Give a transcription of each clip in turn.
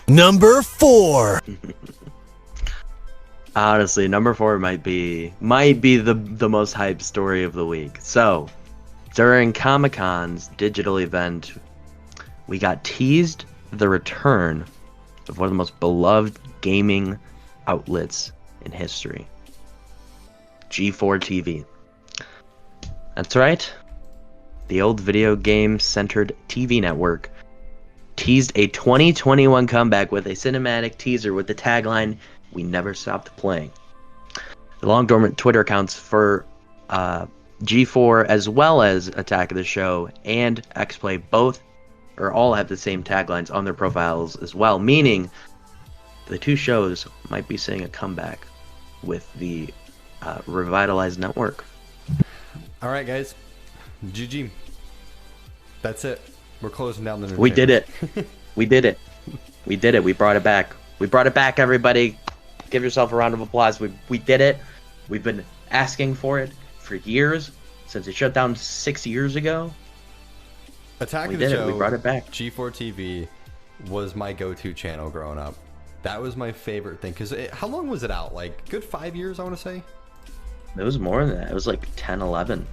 Number 4. Honestly, number 4 might be the most hyped story of the week. So, during Comic-Con's digital event, we got teased the return of one of the most beloved gaming outlets in history. G4TV. That's right. The old video game centered TV network teased a 2021 comeback with a cinematic teaser with the tagline, "We never stopped playing." The long dormant Twitter accounts for G4 as well as Attack of the Show and XPlay all have the same taglines on their profiles as well, meaning the two shows might be seeing a comeback with the revitalized network. All right, guys. GG. That's it. We're closing down the. We did it. We did it. We did it. We brought it back. We brought it back, everybody. Give yourself a round of applause. We did it. We've been asking for it for years, since it shut down 6 years ago. Attack of the Show. We brought it back. G4TV was my go-to channel growing up. That was my favorite thing. Because how long was it out? Like, good 5 years, I want to say? It was more than that. It was like 10, 11.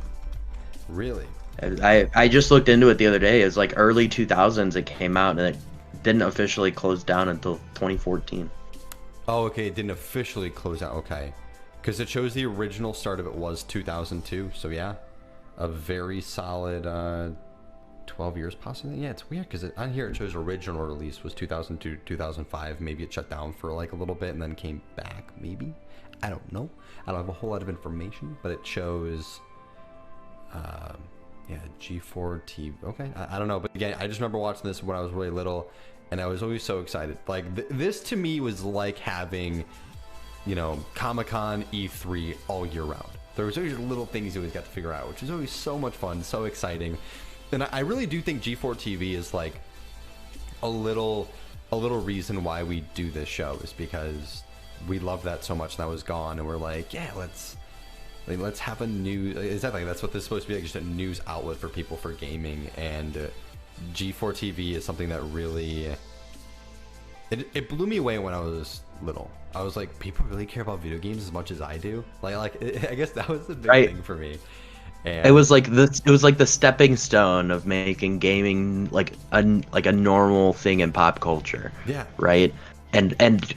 Really? I just looked into it the other day. It was like early 2000s it came out, and it didn't officially close down until 2014. Oh, okay. It didn't officially close out. Okay. Because it shows the original start of it was 2002. So, yeah. A very solid 12 years possibly. Yeah, it's weird because on here it shows original release was 2002, 2005. Maybe it shut down for like a little bit and then came back. Maybe. I don't know. I don't have a whole lot of information, but it shows... yeah, G4TV. Okay, I don't know, but again, I just remember watching this when I was really little, and I was always so excited. Like this to me was like having, you know, Comic-Con, E3 all year round. There was always little things you always got to figure out, which is always so much fun, so exciting. And I really do think G4TV is like a little reason why we do this show, is because we love that so much, and that was gone, and we're like, yeah, let's have a new, exactly, that's what this is supposed to be, like just a news outlet for people for gaming. And G4TV is something that really, it blew me away when I was little. I was like, people really care about video games as much as I do. Like I guess that was the big thing for me. And it was like the stepping stone of making gaming like a normal thing in pop culture. Yeah. Right. And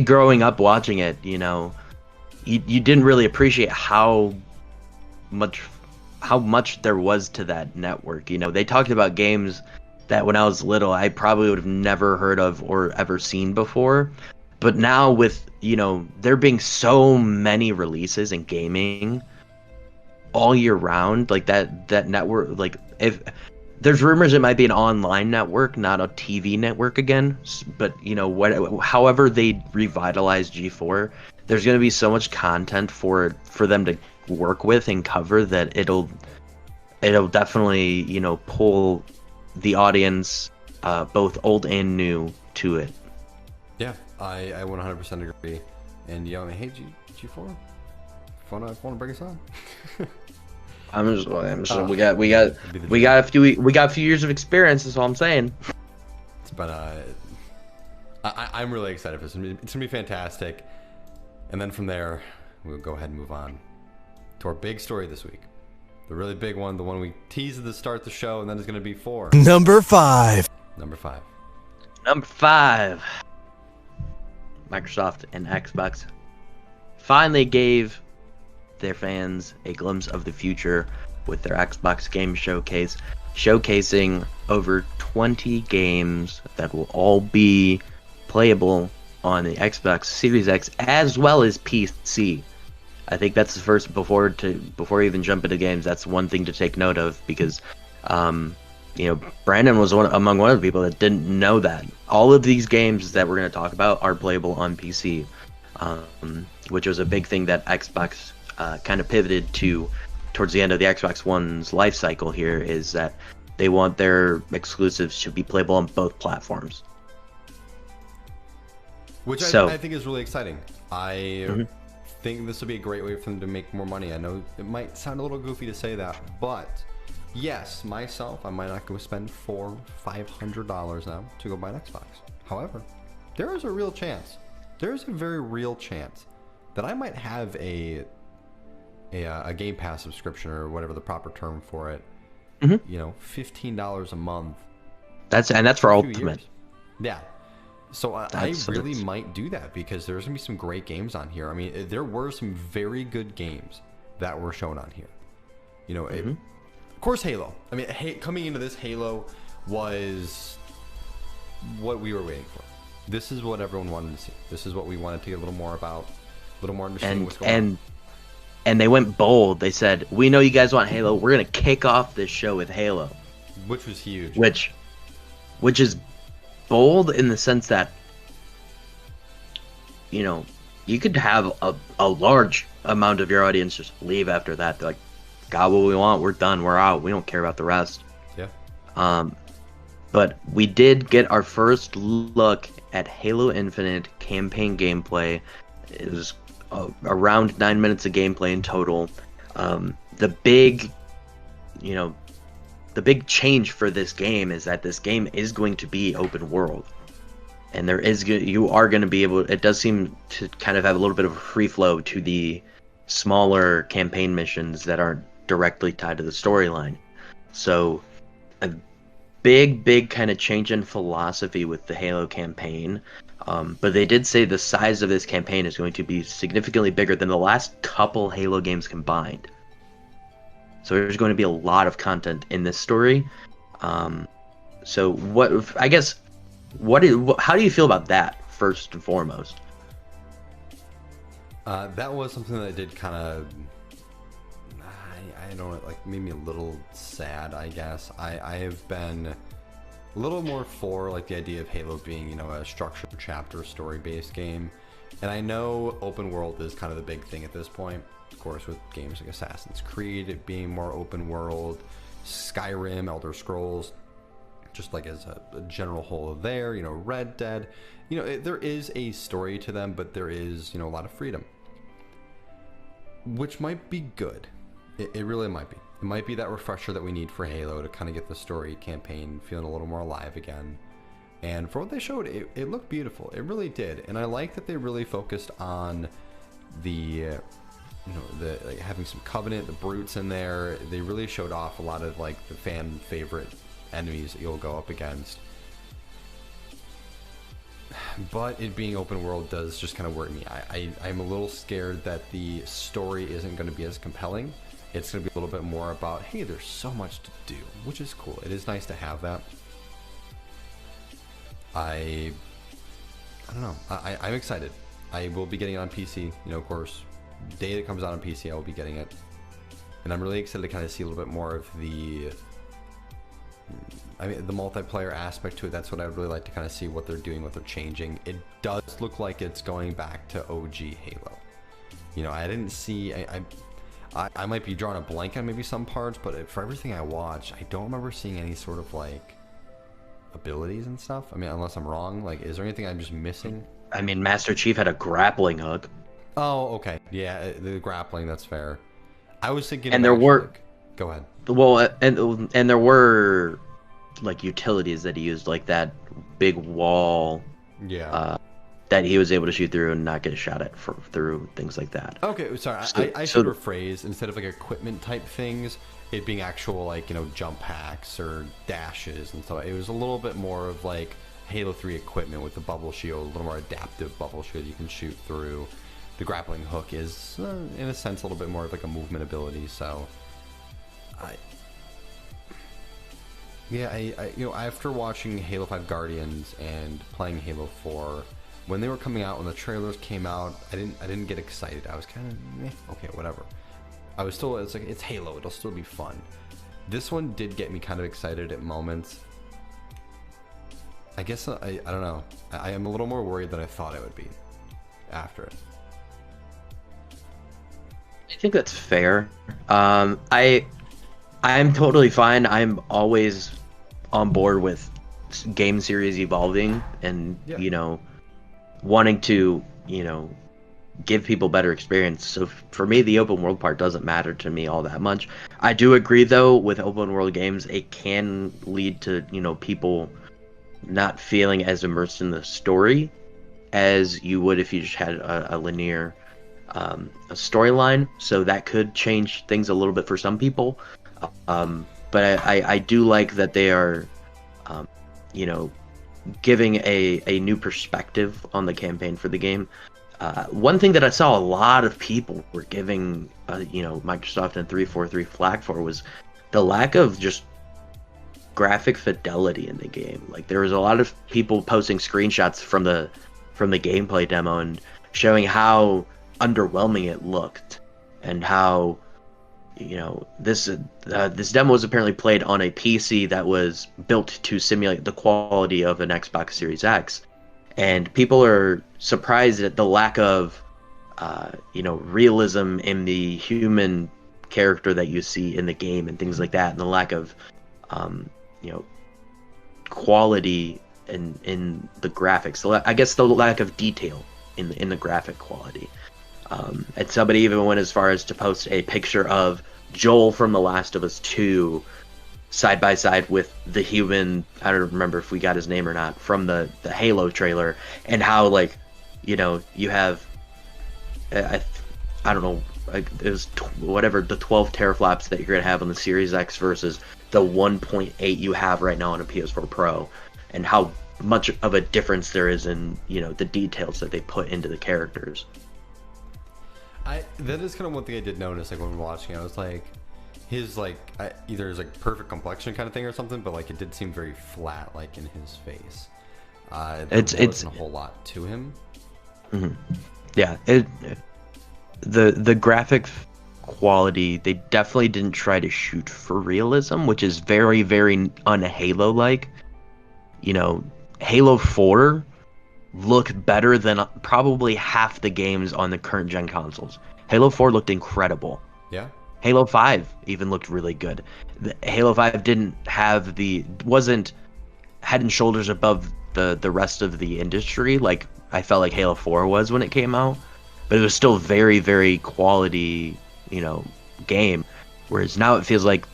growing up watching it, you know, you didn't really appreciate how much there was to that network. You know, they talked about games that when I was little I probably would have never heard of or ever seen before. But now with, you know, there being so many releases in gaming all year round, like that network, like if there's rumors it might be an online network, not a TV network again, but you know, however they revitalize G4, there's going to be so much content for them to work with and cover that it'll definitely, you know, pull the audience, both old and new, to it. Yeah, I 100% agree. And you know, hey G4, wanna bring us on? We got a few years of experience. That's all I'm saying. But I'm really excited for this. It's gonna be fantastic. And then from there, we'll go ahead and move on to our big story this week. The really big one, the one we teased at the start of the show, and then it's going to be 4. Number 5. Number 5. Number 5. Microsoft and Xbox finally gave their fans a glimpse of the future with their Xbox Game Showcase, showcasing over 20 games that will all be playable on the Xbox Series X as well as PC. I think that's the first, before we even jump into games, that's one thing to take note of, because you know, Brandon was among one of the people that didn't know that all of these games that we're going to talk about are playable on PC, which was a big thing that Xbox kind of pivoted to towards the end of the Xbox One's life cycle here, is that they want their exclusives to be playable on both platforms. Which I think is really exciting. I think this will be a great way for them to make more money. I know it might sound a little goofy to say that, but yes, myself, I might not go spend $400-500 now to go buy an Xbox. However, there is a real chance. There is a very real chance that I might have a Game Pass subscription, or whatever the proper term for it. Mm-hmm. You know, $15 a month. That's for Ultimate. Years. Yeah. So I really might do that, because there's gonna be some great games on here. I mean, there were some very good games that were shown on here. You know, of course, Halo. I mean, coming into this, Halo was what we were waiting for. This is what everyone wanted to see. This is what we wanted to get a little more about, a little more understanding what's going on. And they went bold. They said, "We know you guys want Halo. We're gonna kick off this show with Halo," which was huge. Which is bold in the sense that, you know, you could have a large amount of your audience just leave after that. They're like, "Got what we want. We're done. We're out. We don't care about the rest." Yeah. But we did get our first look at Halo Infinite campaign gameplay. It was around 9 minutes of gameplay in total. The big change for this game is that this game is going to be open world, and you are going to be able. It does seem to kind of have a little bit of a free flow to the smaller campaign missions that aren't directly tied to the storyline. So a big kind of change in philosophy with the Halo campaign. But they did say the size of this campaign is going to be significantly bigger than the last couple Halo games combined. So there's going to be a lot of content in this story. So how do you feel about that, first and foremost? That was something that did kind of, I don't know, like, made me a little sad, I guess. I have been a little more for, like, the idea of Halo being, you know, a structured chapter story-based game. And I know open world is kind of the big thing at this point, of course, with games like Assassin's Creed, it being more open world, Skyrim, Elder Scrolls, just like as a general whole there, you know, Red Dead. You know, there is a story to them, but there is, you know, a lot of freedom, which might be good. It really might be. It might be that refresher that we need for Halo to kind of get the story campaign feeling a little more alive again. And for what they showed, it looked beautiful. It really did. And I like that they really focused on the, like, having some Covenant, the brutes in there. They really showed off a lot of, like, the fan favorite enemies that you'll go up against. But it being open world does just kind of worry me. I'm a little scared that the story isn't going to be as compelling. It's going to be a little bit more about, hey, there's so much to do, which is cool. It is nice to have that. I don't know. I'm excited. I will be getting it on PC. You know, of course, day that comes out on PC, I will be getting it. And I'm really excited to kind of see a little bit more of the multiplayer aspect to it. That's what I would really like to kind of see, what they're doing, what they're changing. It does look like it's going back to OG Halo. You know, I didn't see... I might be drawing a blank on maybe some parts, but for everything I watched, I don't remember seeing any sort of, like, abilities and stuff. I mean, unless I'm wrong. Like, is there anything I'm just missing? I mean, Master Chief had a grappling hook. Oh, okay. Yeah, the grappling, that's fair. I was thinking... And there were... Like, go ahead. Well, and there were, like, utilities that he used, like that big wall... Yeah. That he was able to shoot through and not get shot at through, things like that. Okay, sorry. I should rephrase, instead of, like, equipment type things, it being actual, like, you know, jump hacks or dashes and stuff. It was a little bit more of, like, Halo 3 equipment with the bubble shield, a little more adaptive bubble shield you can shoot through. The grappling hook is, in a sense, a little bit more of, like, a movement ability. So, you know, after watching Halo 5 Guardians and playing Halo 4, when they were coming out, when the trailers came out, I didn't get excited. I was kind of, okay, whatever. I was still, it's like, it's Halo, it'll still be fun. This one did get me kind of excited at moments. I guess, I don't know. I am a little more worried than I thought I would be after it. I think that's fair. I'm totally fine. I'm always on board with game series evolving and, yeah, you know, wanting to, you know, give people better experience. So for me, the open world part doesn't matter to me all that much. I do agree, though, with open world games, it can lead to, you know, people not feeling as immersed in the story as you would if you just had a linear a storyline. So that could change things a little bit for some people. But I do like that they are, you know, giving a new perspective on the campaign for the game. One thing that I saw a lot of people were giving, Microsoft and 343 flack for was the lack of just graphic fidelity in the game. Like there was a lot of people posting screenshots from the gameplay demo and showing how underwhelming it looked, and how this demo was apparently played on a PC that was built to simulate the quality of an Xbox Series X, and people are surprised at the lack of realism in the human character that you see in the game and things like that, and the lack of quality in the graphics. I guess the lack of detail in the graphic quality. And somebody even went as far as to post a picture of Joel from The Last of Us 2 side by side with the human, I don't remember if we got his name or not, from the Halo trailer, and how you have I don't know, it was whatever the 12 teraflops that you're gonna have on the Series X versus the 1.8 you have right now on a PS4 Pro, and how much of a difference there is in the details that they put into the characters. That is kind of one thing I did notice, like when we were watching it. I was like, his either his perfect complexion kind of thing or something, but it did seem very flat, like in his face. There wasn't a whole lot to him. Mm-hmm. Yeah, the graphic quality, they definitely didn't try to shoot for realism, which is very, very un-Halo like. Halo 4 looked better than probably half the games on the current gen consoles. Halo 4 looked incredible. Yeah. Halo 5 even looked really good. Halo 5 didn't have wasn't head and shoulders above the rest of the industry like I felt like Halo 4 was when it came out, but it was still very, very quality, game. Whereas now it feels like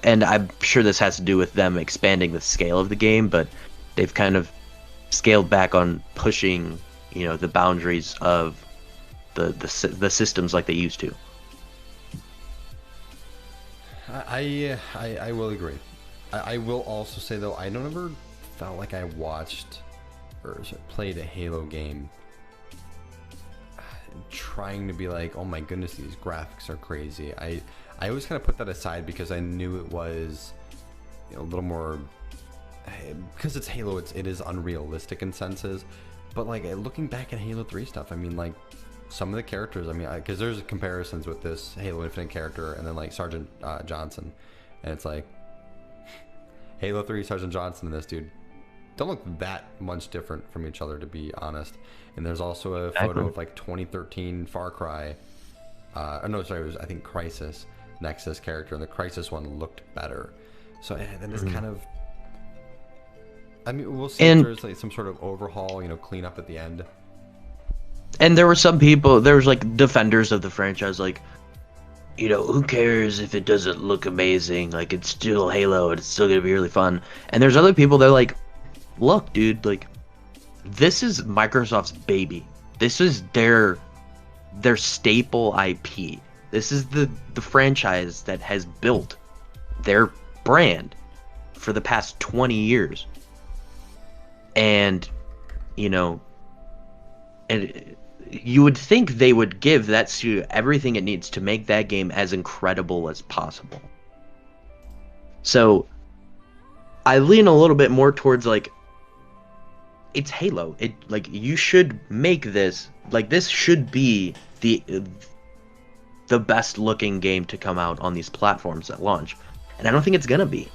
and I'm sure this has to do with them expanding the scale of the game, but they've kind of scaled back on pushing, the boundaries of the systems like they used to. I will agree. I will also say though, I don't ever felt like I watched or played a Halo game trying to be like, oh my goodness, these graphics are crazy. I always kind of put that aside because I knew it was a little more, because it's Halo, it is unrealistic in senses. But looking back at Halo 3 stuff, I mean, some of the characters, I mean, because there's comparisons with this Halo Infinite character and then Sergeant Johnson, and it's like Halo 3 Sergeant Johnson and this dude don't look that much different from each other, to be honest. And there's also a photo of 2013 Far Cry, no, sorry, it was I think Crisis next to this character, and the Crisis one looked better. So then it's kind of, I mean, we'll see if there's some sort of overhaul, cleanup at the end. And there were some people, there was defenders of the franchise, who cares if it doesn't look amazing? It's still Halo, and it's still gonna be really fun. And there's other people that are look, dude, this is Microsoft's baby. This is their staple IP. This is the franchise that has built their brand for the past 20 years. And, and you would think they would give that studio everything it needs to make that game as incredible as possible. So I lean a little bit more towards it's Halo. You should make this, this should be the best looking game to come out on these platforms at launch. And I don't think it's gonna be.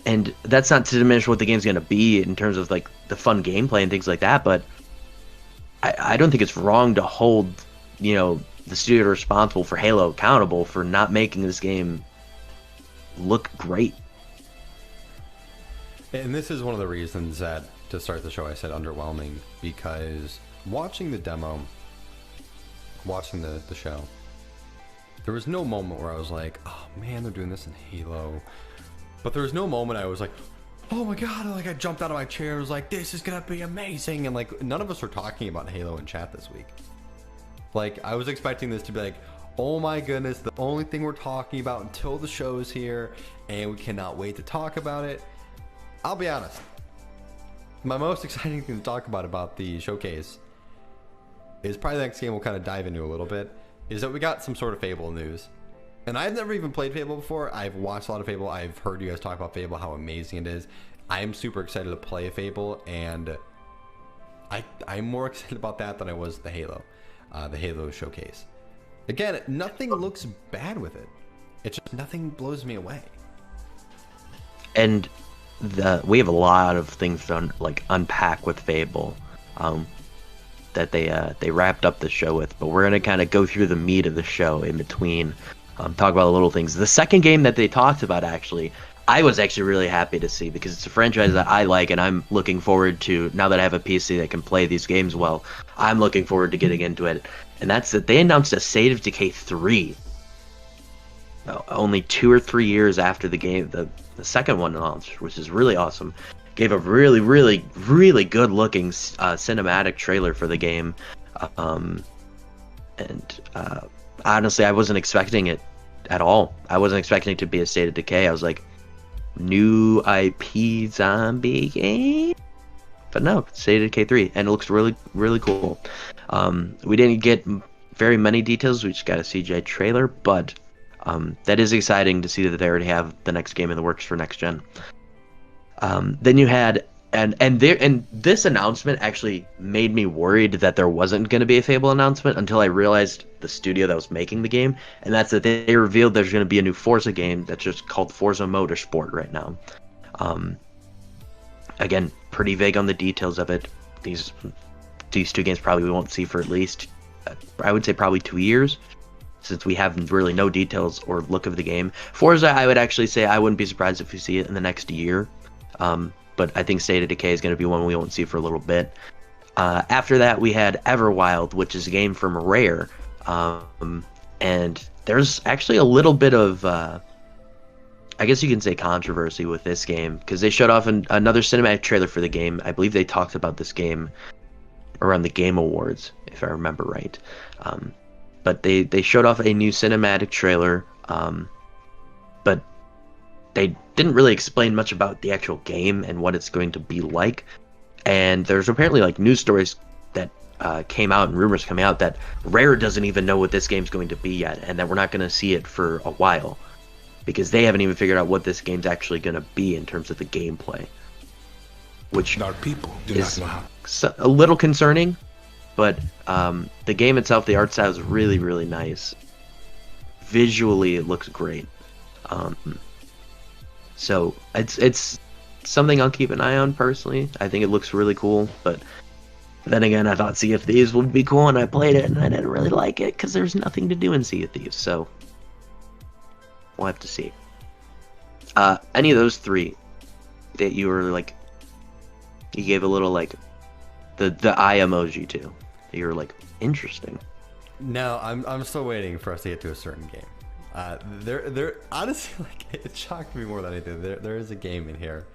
And that's not to diminish what the game's gonna be in terms of the fun gameplay and things like that, but I don't think it's wrong to hold, the studio responsible for Halo accountable for not making this game look great. And this is one of the reasons that, to start the show, I said underwhelming, because watching the demo, watching the show, there was no moment where I was like, oh man, they're doing this in Halo. But there was no moment I was like, oh my god, like I jumped out of my chair and was like, this is gonna be amazing. And like none of us were talking about Halo in chat this week. Like I was expecting this to be like, oh my goodness, the only thing we're talking about until the show's here, and we cannot wait to talk about it. I'll be honest, my most exciting thing to talk about the showcase is probably the next game we'll kind of dive into a little bit, is that we got some sort of Fable news. And I've never even played Fable before. I've watched a lot of Fable. I've heard you guys talk about Fable, how amazing it is. I'm super excited to play Fable, and I'm more excited about that than I was the Halo showcase. Again, nothing looks bad with it. It's just nothing blows me away. And we have a lot of things to unpack with Fable that they wrapped up the show with, but we're gonna kind of go through the meat of the show in between. Talk about the little things. The second game that they talked about, actually, I was actually really happy to see, because it's a franchise that I like, and I'm looking forward to, now that I have a PC that can play these games well, I'm looking forward to getting into it. And that's that they announced a State of Decay 3. Only 2 or 3 years after the game, the second one launched, which is really awesome. Gave a really, really, really good looking cinematic trailer for the game. Honestly, I wasn't expecting it at all. I wasn't expecting it to be a State of Decay. I was like, new IP zombie game? But no, State of Decay 3, and it looks really, really cool. We didn't get very many details. We just got a CGI trailer, but that is exciting to see that they already have the next game in the works for next gen. Then you had and this announcement actually made me worried that there wasn't going to be a Fable announcement until I realized the studio that was making the game, and that's that they revealed there's going to be a new Forza game that's just called Forza Motorsport right now. Again, pretty vague on the details of it. These two games probably we won't see for at least, I would say probably 2 years, since we have really no details or look of the game. Forza, I would actually say I wouldn't be surprised if we see it in the next year. But I think State of Decay is going to be one we won't see for a little bit. After that, we had Everwild, which is a game from Rare. And there's actually a little bit of, I guess you can say, controversy with this game, because they showed off another cinematic trailer for the game. I believe they talked about this game around the Game Awards, if I remember right. But they showed off a new cinematic trailer, but they didn't really explain much about the actual game and what it's going to be like. And there's apparently news stories that came out and rumors coming out that Rare doesn't even know what this game's going to be yet, and that we're not going to see it for a while, because they haven't even figured out what this game's actually going to be in terms of the gameplay, which our people do not know how. A little concerning. But the game itself, the art style is really, really nice. Visually, it looks great. So it's something I'll keep an eye on personally. I think it looks really cool. But then again, I thought Sea of Thieves would be cool, and I played it, and I didn't really like it because there's nothing to do in Sea of Thieves. So we'll have to see. Any of those three that you were you gave a little the eye emoji to. You were interesting. No, I'm still waiting for us to get to a certain game. There honestly, it shocked me more than anything. There is a game in here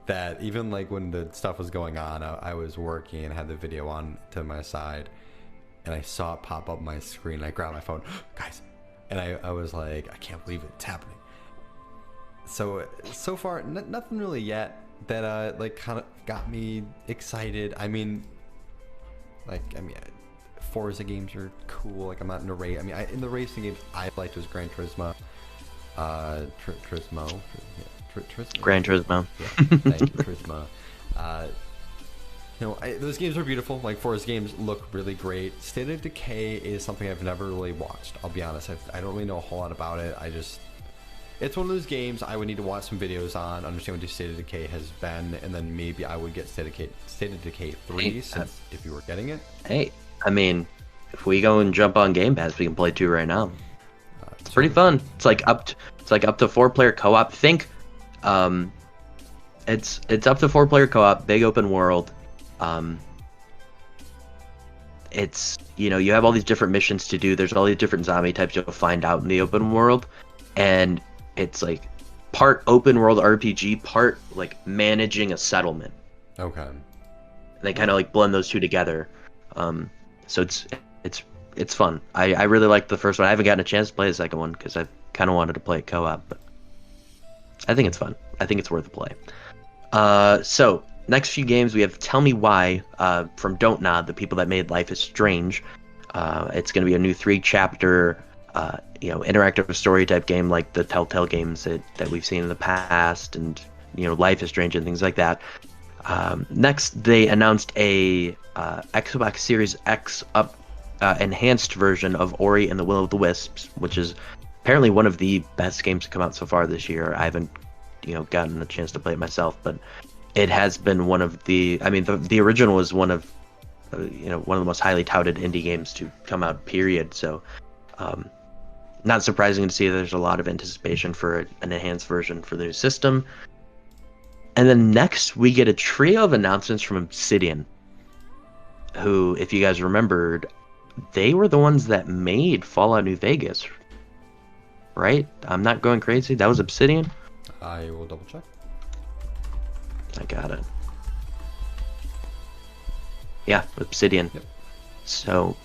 that even when the stuff was going on, I was working and had the video on to my side, and I saw it pop up on my screen. And I grabbed my phone, guys, and I was like, I can't believe it's happening. So far, nothing really yet that kind of got me excited. I mean, Forza games are cool. I'm not in a race. In the racing games I liked was Gran Turismo. Gran Turismo. Yeah, thank you, Turismo. Those games are beautiful. Forza games look really great. State of Decay is something I've never really watched. I'll be honest. I don't really know a whole lot about it. It's one of those games I would need to watch some videos on, understand what the State of Decay has been, and then maybe I would get State of Decay 3 if you were getting it. Hey, if we go and jump on Game Pass, we can play 2 right now. It's pretty fun. It's up to 4-player co-op. Think, it's up to 4-player co-op, big open world. It's you have all these different missions to do. There's all these different zombie types you'll find out in the open world, and it's part open world RPG, part like managing a settlement. Okay. They kind of like blend those two together. So it's fun. I really like the first one. I haven't gotten a chance to play the second one because I kind of wanted to play it co-op, but I think it's fun. I think it's worth a play. So next few games we have Tell Me Why from Don't Nod, the people that made Life is Strange. It's going to be a new 3-chapter, interactive story type game like the Telltale games that we've seen in the past, and Life is Strange and things like that. Next, they announced a Xbox Series X enhanced version of Ori and the Will of the Wisps, which is apparently one of the best games to come out so far this year. I haven't, gotten a chance to play it myself, but it has been one of the. I mean, the original was one of, one of the most highly touted indie games to come out. Period. So, not surprising to see there's a lot of anticipation for an enhanced version for the new system. And then next, we get a trio of announcements from Obsidian, who, if you guys remembered, they were the ones that made Fallout New Vegas, right? I'm not going crazy. That was Obsidian? I will double check. I got it. Yeah, Obsidian. Yep. So,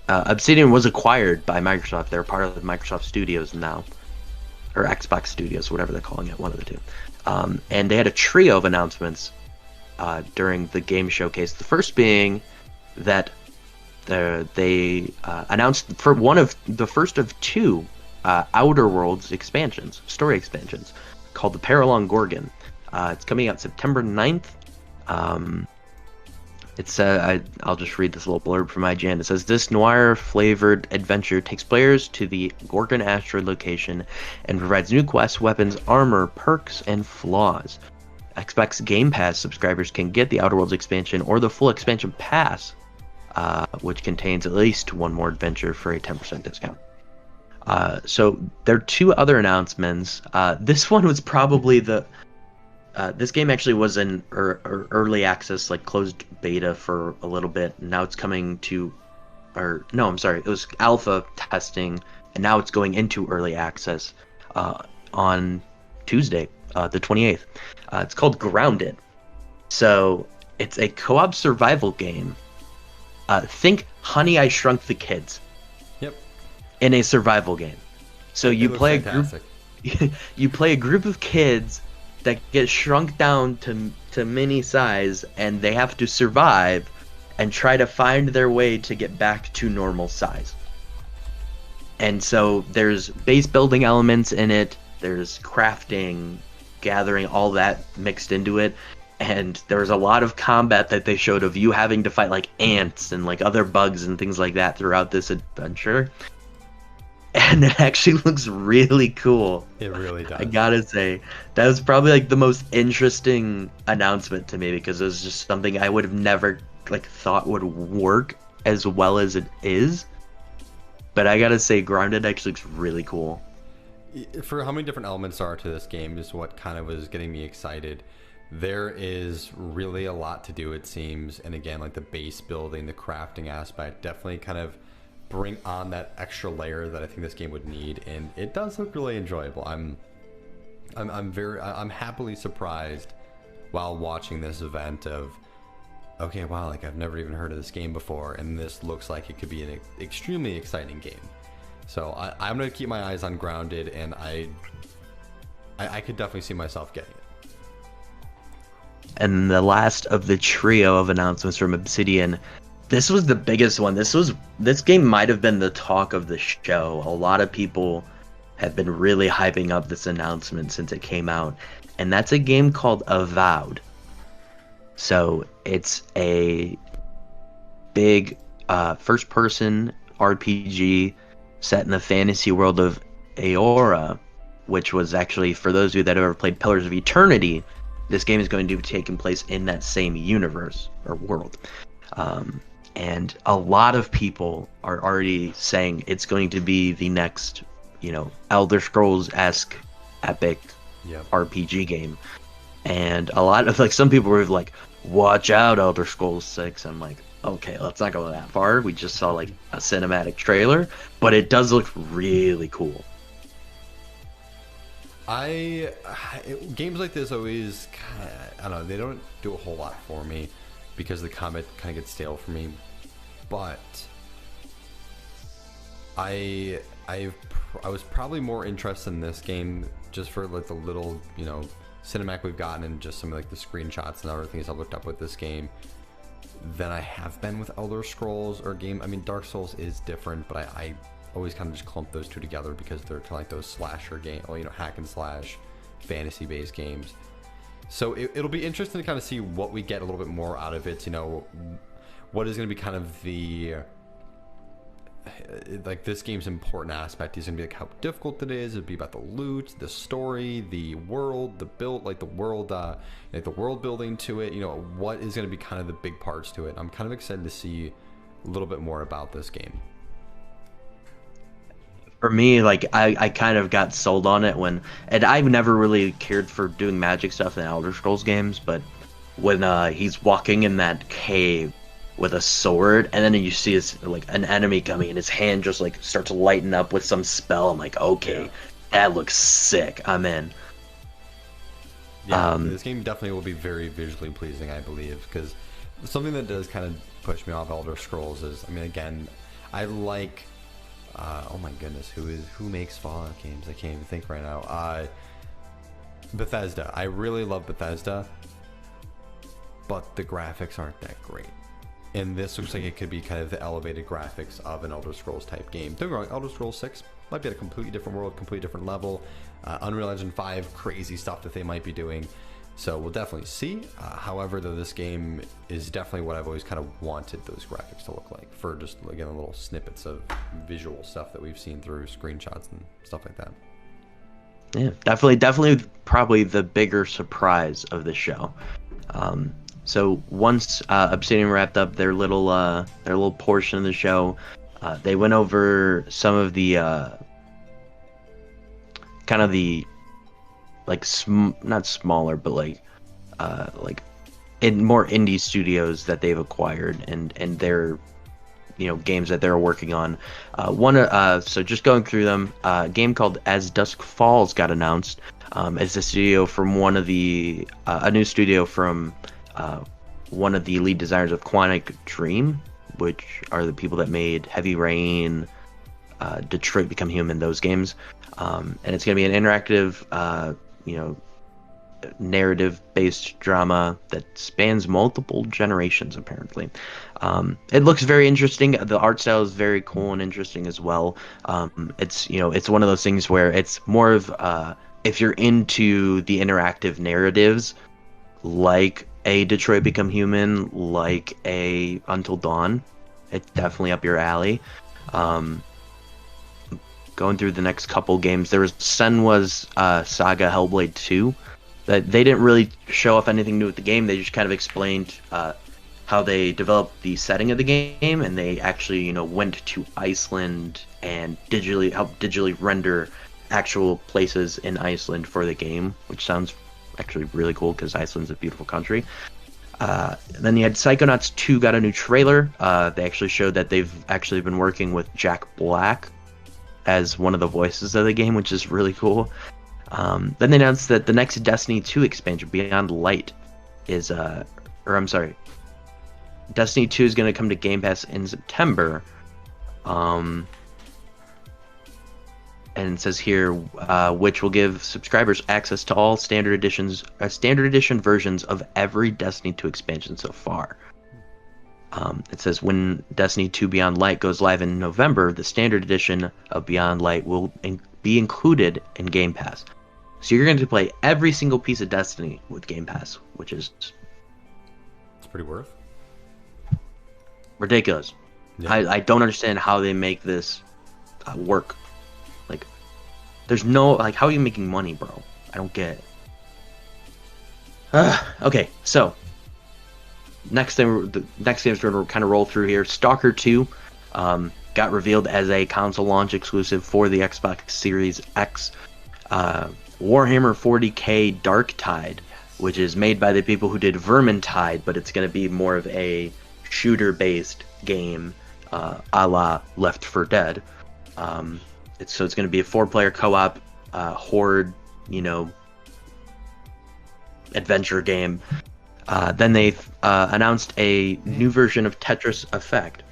Obsidian was acquired by Microsoft. They're part of the Microsoft Studios now. Or Xbox Studios, whatever they're calling it, one of the two. And they had a trio of announcements during the game showcase. The first being that they announced for one of the first of 2 Outer Worlds expansions, story expansions, called the Paralong Gorgon. It's coming out September 9th. I'll just read this little blurb from IGN. It says, this noir-flavored adventure takes players to the Gorgon asteroid location and provides new quests, weapons, armor, perks, and flaws. Xbox Game Pass subscribers can get the Outer Worlds expansion or the full expansion pass, which contains at least one more adventure for a 10% discount. So there are 2 other announcements. This one was probably this game actually was in early access, like closed beta for a little bit. Now it's coming to, it was alpha testing, and now it's going into early access on Tuesday, the 28th. It's called Grounded. So it's a co-op survival game. Think Honey, I Shrunk the Kids. Yep. In a survival game. So you play a group of kids that get shrunk down to mini size, and they have to survive and try to find their way to get back to normal size. And so there's base building elements in it, there's crafting, gathering, all that mixed into it, and there's a lot of combat that they showed of you having to fight like ants and like other bugs and things like that throughout this adventure. And it actually looks really cool. It really does. I gotta say, that was probably like the most interesting announcement to me, because it was just something I would have never thought would work as well as it is. But I gotta say, Grounded actually looks really cool. For how many different elements are to this game is what kind of was getting me excited. There is really a lot to do, it seems, and again, like the base building, the crafting aspect, definitely kind of bring on that extra layer that I think this game would need, and it does look really enjoyable. I'm happily surprised while watching this event of, okay, wow, like I've never even heard of this game before, and this looks like it could be an extremely exciting game. So I'm gonna keep my eyes on Grounded, and I could definitely see myself getting it. And the last of the trio of announcements from Obsidian, this was the biggest one. This game might have been the talk of the show. A lot of people have been really hyping up this announcement since it came out, and that's a game called Avowed. So it's a big first-person RPG set in the fantasy world of Aora, which was actually, for those of you that have ever played Pillars of Eternity, this game is going to be taking place in that same universe or world. And a lot of people are already saying it's going to be the next, Elder Scrolls-esque epic RPG game. And a lot of, some people were like, watch out, Elder Scrolls 6. I'm like, okay, let's not go that far. We just saw, a cinematic trailer. But it does look really cool. Games like this always kind of, I don't know, they don't do a whole lot for me because the combat kind of gets stale for me. But I was probably more interested in this game just for like the little, you know, cinematic we've gotten and just some of like the screenshots and other things I've looked up with this game than I have been with Elder Scrolls or game. I mean, Dark Souls is different, but I always kind of just clump those two together because they're kind of like those slasher game, or, you know, hack and slash fantasy based games. So it'll be interesting to kind of see what we get a little bit more out of it. You know, what is going to be kind of the like this game's important aspect is going to be like how difficult it is. It'd be about the loot, the story, the world, the build, like the world building to it. You know, what is going to be kind of the big parts to it. I'm kind of excited to see a little bit more about this game. For me, like I kind of got sold on it and I've never really cared for doing magic stuff in Elder Scrolls games, but when he's walking in that cave with a sword, and then you see his like an enemy coming, and his hand just like starts to lighten up with some spell. I'm like, okay, that looks sick. I'm in. Yeah, this game definitely will be very visually pleasing, I believe, because something that does kind of push me off Elder Scrolls is, I mean, again, I like, oh my goodness, who makes Fallout games? I can't even think right now. Bethesda. I really love Bethesda, but the graphics aren't that great. And this looks like it could be kind of the elevated graphics of an Elder Scrolls type game. Don't get me wrong, Elder Scrolls 6 might be at a completely different world, completely different level. Unreal Engine 5, crazy stuff that they might be doing. So we'll definitely see. However, though, this game is definitely what I've always kind of wanted those graphics to look like, for just, again, little snippets of visual stuff that we've seen through screenshots and stuff like that. Yeah, definitely probably the bigger surprise of the show. So once Obsidian wrapped up their little portion of the show, they went over some of the kind of the like not smaller, but like in more indie studios that they've acquired and their, you know, games that they're working on. So just going through them, a game called As Dusk Falls got announced. It's a studio from a new studio from one of the lead designers of Quantic Dream, which are the people that made Heavy Rain, Detroit Become Human, those games. And it's going to be an interactive, you know, narrative-based drama that spans multiple generations, apparently. It looks very interesting. The art style is very cool and interesting as well. It's, you know, it's one of those things where it's more of, if you're into the interactive narratives, like a Detroit Become Human, like a Until Dawn, it's definitely up your alley. Going through the next couple games, there was Senwa's Saga Hellblade 2. That they didn't really show off anything new with the game. They just kind of explained how they developed the setting of the game, and they actually, you know, went to Iceland and helped digitally render actual places in Iceland for the game, which sounds actually really cool because Iceland's a beautiful country. Then you had Psychonauts 2 got a new trailer. They actually showed that they've actually been working with Jack Black as one of the voices of the game, which is really cool. Then they announced that the next Destiny 2 expansion, Beyond Light, is Destiny 2 is going to come to Game Pass in September. And it says here, which will give subscribers access to all standard edition versions of every Destiny 2 expansion so far. It says when Destiny 2 Beyond Light goes live in November, the standard edition of Beyond Light will be included in Game Pass. So you're going to play every single piece of Destiny with Game Pass, which is... It's pretty worth. Ridiculous. Yeah. I don't understand how they make this work. Like, there's no... Like, how are you making money, bro? I don't get it. Okay, so... The next game's going to kind of roll through here. Stalker 2 got revealed as a console launch exclusive for the Xbox Series X. Warhammer 40k Darktide, which is made by the people who did Vermintide, but it's going to be more of a shooter-based game, a la Left 4 Dead. So it's going to be a 4-player co-op horde adventure game. Then they announced a new version of Tetris Effect.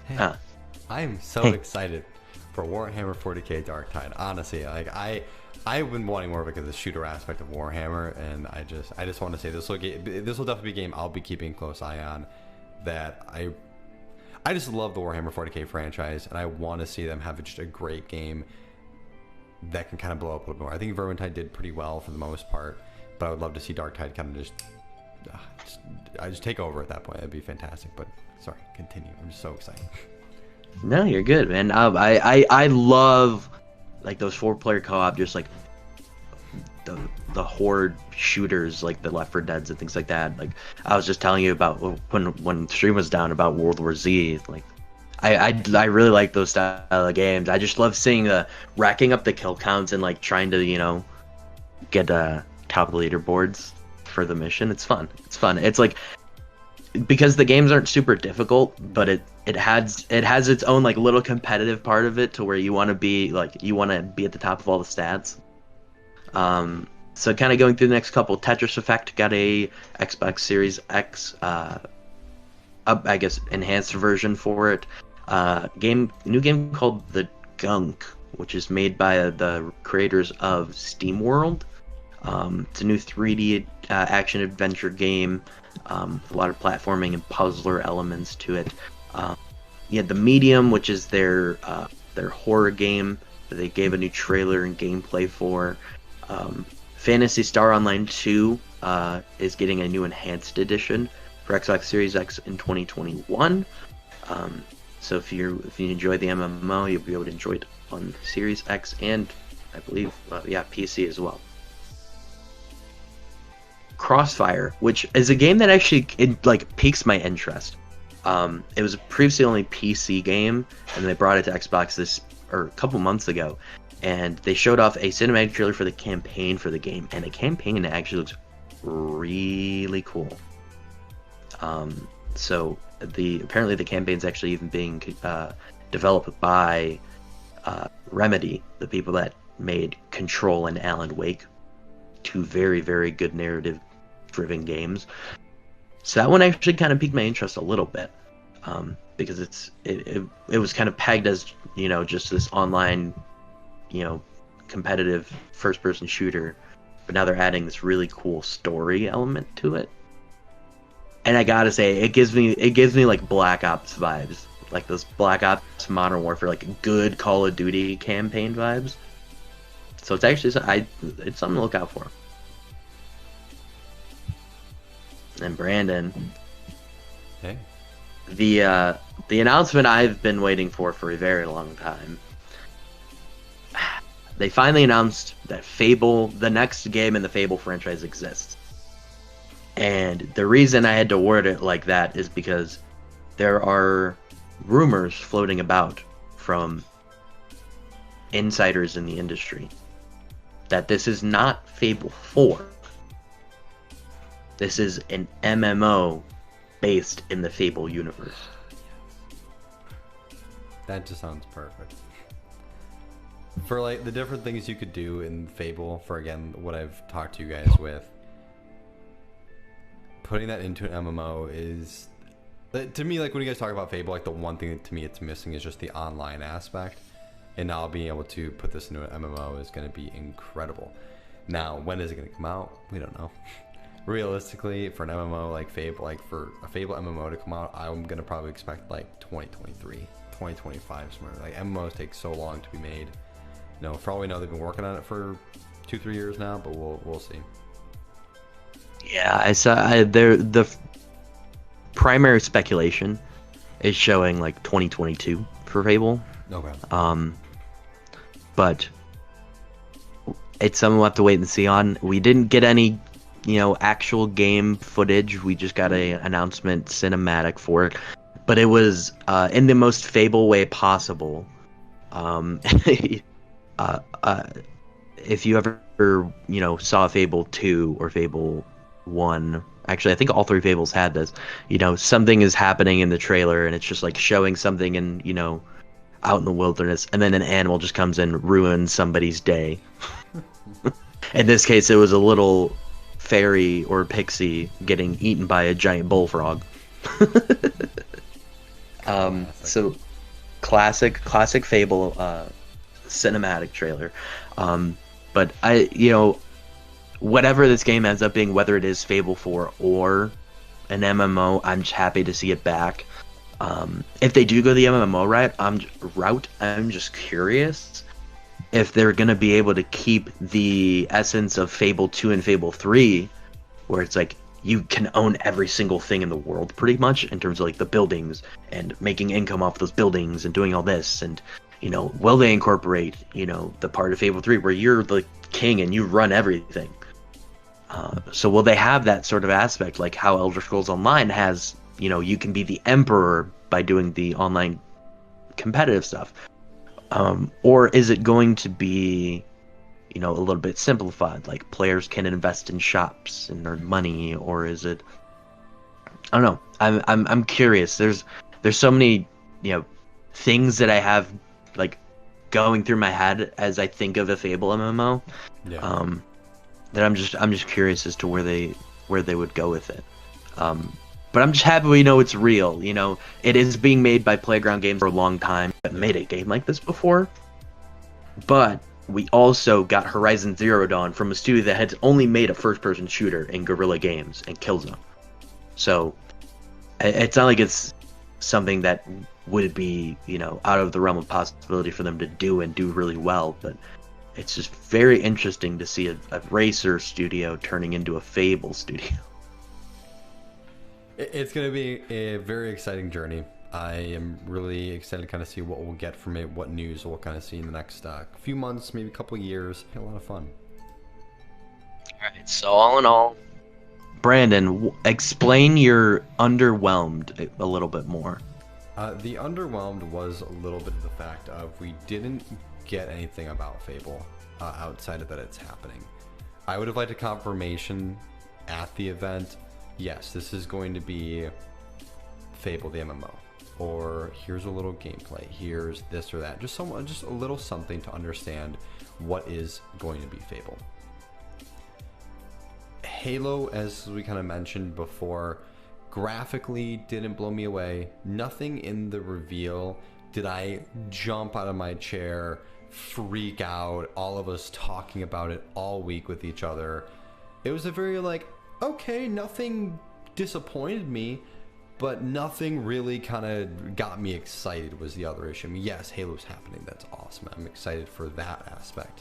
I am so excited for Warhammer 40k Dark Tide. Honestly, like I've been wanting more of like the shooter aspect of Warhammer, and I just want to say this will definitely be a game I'll be keeping a close eye on. That I just love the Warhammer 40k franchise, and I want to see them have just a great game that can kind of blow up a little more. I think Vermintide did pretty well for the most part, but I would love to see Dark Tide kind of just take over at that point. That'd be fantastic. But sorry, continue. I'm just so excited. No, you're good, man. I love like those 4-player co-op, just like the horde shooters, like the Left 4 Deads and things like that. Like I was just telling you about when stream was down about World War Z. Like I really like those style of games. I just love seeing racking up the kill counts and like trying to get top leaderboards for the mission. It's fun. It's like, because the games aren't super difficult, but it has its own like little competitive part of it to where you want to be at the top of all the stats. So kind of going through the next couple, Tetris Effect got a Xbox Series X I guess enhanced version for it. New game called The Gunk, which is made by the creators of SteamWorld. It's a new 3D action adventure game. A lot of platforming and puzzler elements to it. You had The Medium, which is their horror game that they gave a new trailer and gameplay for. Phantasy Star Online 2 is getting a new enhanced edition for Xbox Series X in 2021. So if you enjoy the MMO, you'll be able to enjoy it on Series X and I believe PC as well. Crossfire, which is a game that actually piques my interest. It was previously only PC game, and they brought it to Xbox a couple months ago, and they showed off a cinematic trailer for the campaign for the game, and the campaign actually looks really cool. So apparently the campaign's actually even being developed by Remedy, the people that made Control and Alan Wake, two very, very good narrative-driven games. So that one actually kind of piqued my interest a little bit, because it was kind of pegged as just this online, competitive first-person shooter, but now they're adding this really cool story element to it. And I gotta say, it gives me like Black Ops vibes, like those Black Ops Modern Warfare, like good Call of Duty campaign vibes. So it's actually it's something to look out for. And Brandon, hey, the announcement I've been waiting for a very long time. They finally announced that Fable, the next game in the Fable franchise, exists. And the reason I had to word it like that is because there are rumors floating about from insiders in the industry that this is not Fable 4. This is an MMO based in the Fable universe. That just sounds perfect. For like the different things you could do in Fable, for again what I've talked to you guys with, putting that into an MMO is, to me, like when you guys talk about Fable, like the one thing that to me it's missing is just the online aspect. And now being able to put this into an MMO is going to be incredible. Now, when is it going to come out? We don't know. Realistically, for an MMO like Fable, like for a Fable MMO to come out, I'm going to probably expect like 2023, 2025 somewhere. Like MMOs take so long to be made. For all we know, they've been working on it for 2-3 years now, but we'll see. Yeah, I saw the primary speculation is showing like 2022 for Fable. Okay. But it's something we'll have to wait and see on. We didn't get any, actual game footage. We just got an announcement cinematic for it, but it was in the most Fable way possible. If you ever, saw Fable 2 or Fable 1, actually, I think all 3 Fables had this. Something is happening in the trailer, and it's just like showing something in, out in the wilderness, and then an animal just comes in, ruins somebody's day. In this case, it was a little fairy or pixie getting eaten by a giant bullfrog. So classic Fable cinematic trailer. But whatever this game ends up being, whether it is Fable 4 or an MMO, I'm just happy to see it back. If they do go the MMO route, I'm just curious if they're going to be able to keep the essence of Fable 2 and Fable 3, where it's like you can own every single thing in the world pretty much in terms of like the buildings and making income off those buildings and doing all this. And, will they incorporate, the part of Fable 3 where you're the king and you run everything? So will they have that sort of aspect like how Elder Scrolls Online has, you can be the emperor by doing the online competitive stuff? Or is it going to be, a little bit simplified, like players can invest in shops and earn money? Or is it, I don't know. I'm curious. There's so many, things that I have like going through my head as I think of a Fable MMO. Yeah. That I'm just curious as to where they would go with it. But I'm just happy we know it's real. It is being made by Playground Games for a long time. I've made a game like this before. But we also got Horizon Zero Dawn from a studio that had only made a first-person shooter in Guerrilla Games and Killzone. So it's not like it's something that would be, out of the realm of possibility for them to do and do really well. But it's just very interesting to see a racer studio turning into a Fable studio. It's going to be a very exciting journey. I am really excited to kind of see what we'll get from it, what news we'll kind of see in the next few months, maybe a couple of years. A lot of fun. Alright, so all in all, Brandon, explain your underwhelmed a little bit more. The underwhelmed was a little bit of the fact of we didn't get anything about Fable outside of that it's happening. I would have liked a confirmation at the event. Yes, this is going to be Fable the MMO, or here's a little gameplay, here's this or that, just a little something to understand what is going to be Fable. Halo, as we kind of mentioned before, graphically didn't blow me away. Nothing in the reveal did I jump out of my chair, freak out, all of us talking about it all week with each other. It was a very okay, nothing disappointed me, but nothing really kind of got me excited was the other issue. I mean, yes, Halo's happening. That's awesome. I'm excited for that aspect.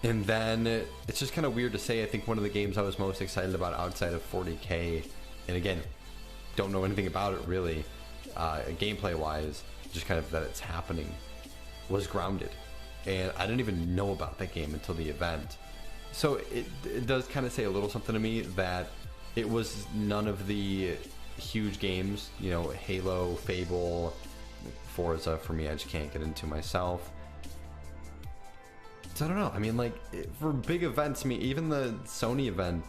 And then it's just kind of weird to say, I think one of the games I was most excited about outside of 40K, and again, don't know anything about it really, gameplay wise, just kind of that it's happening, was Grounded. And I didn't even know about that game until the event. So it does kind of say a little something to me that it was none of the huge games, Halo, Fable, Forza for me, I just can't get into myself. So I don't know. I mean, for big events, I mean, even the Sony event,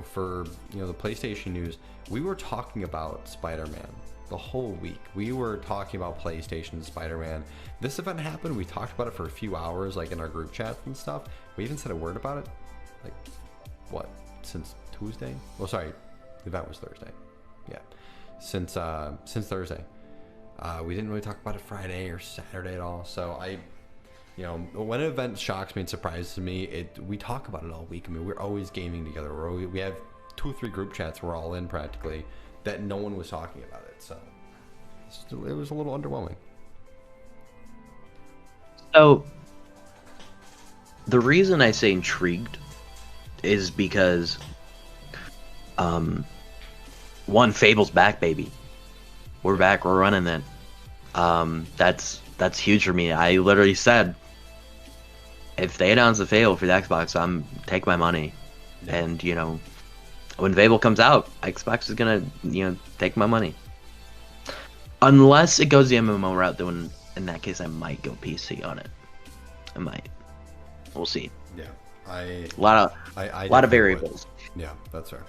for, the PlayStation news, we were talking about Spider-Man the whole week. We were talking about PlayStation, Spider-Man. This event happened. We talked about it for a few hours, in our group chats and stuff. We even said a word about it. Since Tuesday? Well, sorry, the event was Thursday. Yeah, since Thursday. We didn't really talk about it Friday or Saturday at all. So when an event shocks me and surprises me, we talk about it all week. I mean, we're always gaming together. We have 2 or 3 group chats we're all in practically that no one was talking about it. So it was a little underwhelming. So the reason I say intrigued is because one, Fable's back, baby. We're back, we're running it. That's huge for me. I literally said, if they announce a Fable for the Xbox, take my money. And when Fable comes out, Xbox is gonna take my money. Unless it goes the MMO route, then in that case I might go PC on it. I might. We'll see. Yeah. A lot of variables. Would. Yeah, that's fair.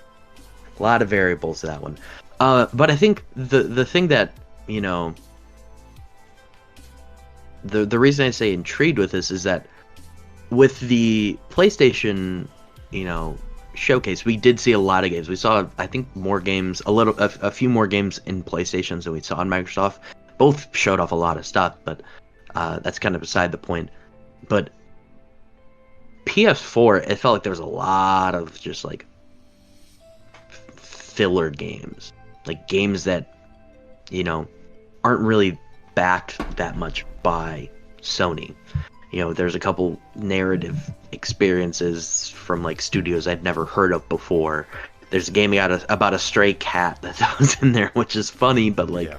A lot of variables to that one. But I think the thing that, the reason I say intrigued with this is that with the PlayStation, you know, showcase, we did see a lot of games. We saw, I think, more games, a few more games in PlayStations than we saw in Microsoft. Both showed off a lot of stuff, but that's kind of beside the point. But PS4, it felt like there was a lot of just like filler games, like games that, you know, aren't really backed that much by Sony. You know, there's a couple narrative experiences from like studios I'd never heard of before. There's a game about a stray cat that was in there, which is funny, but like, Yeah.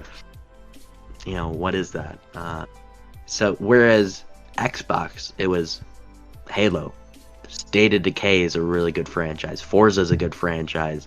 you know, what is that? So whereas Xbox, it was Halo. State of Decay is a really good franchise. Forza is a good franchise.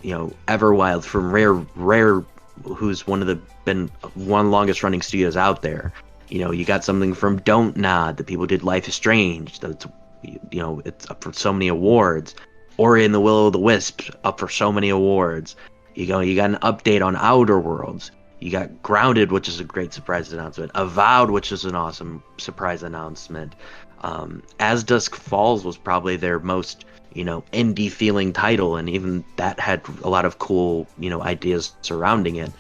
You know, Everwild from Rare, who's one of the longest running studios out there. You know, you got something from Don't Nod. The people did Life is Strange. That's, you know, it's up for so many awards. Ori and the Will o' the Wisp, up for so many awards. You got an update on Outer Worlds. You got Grounded, which is a great surprise announcement. Avowed, which is an awesome surprise announcement. As Dusk Falls was probably their most, you know, indie feeling title, and even that had a lot of cool, you know, ideas surrounding it.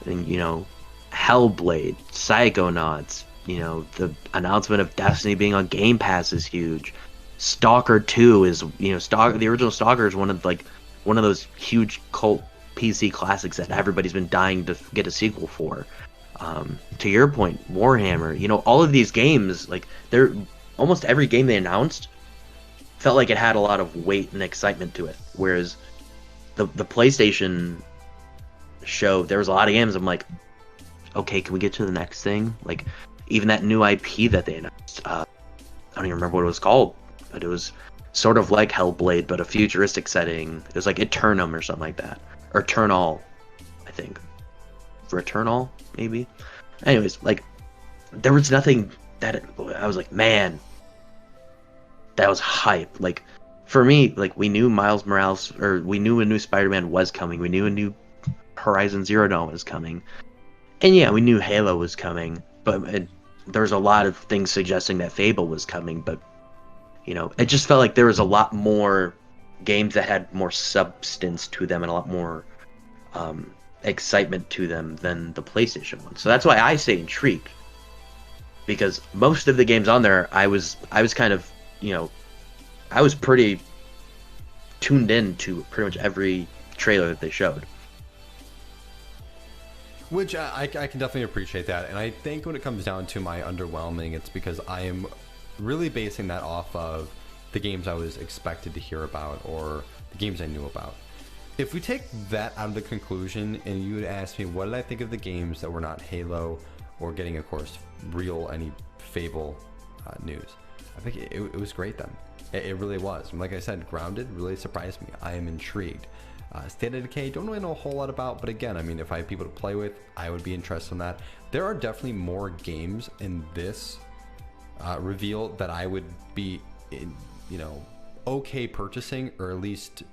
And, you know, Hellblade, Psychonauts, you know, the announcement of Destiny being on Game Pass is huge. Stalker 2 is, you know, the original Stalker is one of those huge cult PC classics that everybody's been dying to get a sequel for. To your point, Warhammer, you know, all of these games, like, they're almost every game they announced felt like it had a lot of weight and excitement to it. Whereas the PlayStation show, there was a lot of games I'm like, okay, can we get to the next thing? Like, even that new IP that they announced, I don't even remember what it was called, but it was sort of like Hellblade, but a futuristic setting. It was like Eternum or something like that. Or Eternal, I think. Returnal, maybe? Anyways, like, there was nothing that I was like, man, that was hype. Like, for me, like, we knew Miles Morales, or we knew a new Spider-Man was coming. We knew a new Horizon Zero Dawn was coming. And yeah, we knew Halo was coming, but there was a lot of things suggesting that Fable was coming, but, you know, it just felt like there was a lot more games that had more substance to them and a lot more excitement to them than the PlayStation one. So that's why I say intrigued, because most of the games on there, I was kind of, you know, I was pretty tuned in to pretty much every trailer that they showed. Which I can definitely appreciate that. And I think when it comes down to my underwhelming, it's because I am really basing that off of the games I was expected to hear about or the games I knew about. If we take that out of the conclusion and you would ask me what did I think of the games that were not Halo or getting, of course, any Fable news, I think it was great then. It really was. And like I said, Grounded really surprised me. I am intrigued. State of Decay, don't really know a whole lot about, but again, I mean, if I had people to play with, I would be interested in that. There are definitely more games in this reveal that I would be, okay purchasing, or at least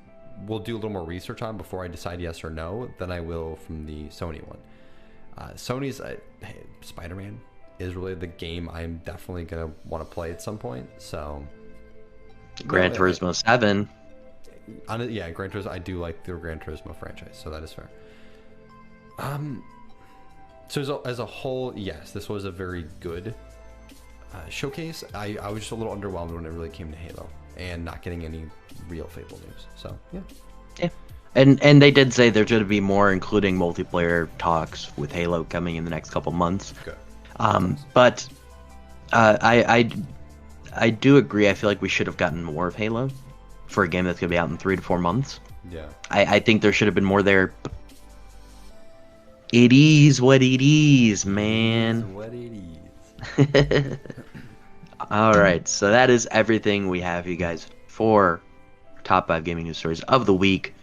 we'll do a little more research on before I decide yes or no, than I will from the Sony one. Sony's Spider-Man is really the game I'm definitely going to want to play at some point, so... Gran Turismo 7. Yeah, Gran Turismo. I do like the Gran Turismo franchise, so that is fair. So as a whole, yes, this was a very good showcase. I was just a little underwhelmed when it really came to Halo and not getting any real Fable news. So yeah. Yeah. And they did say there's going to be more, including multiplayer talks with Halo coming in the next couple months. Good. But I do agree. I feel like we should have gotten more of Halo for a game that's going to be out in 3 to 4 months. Yeah. I think there should have been more there. It is what it is, man. What it is. All right, so that is everything we have, you guys, for top 5 gaming news stories of the week.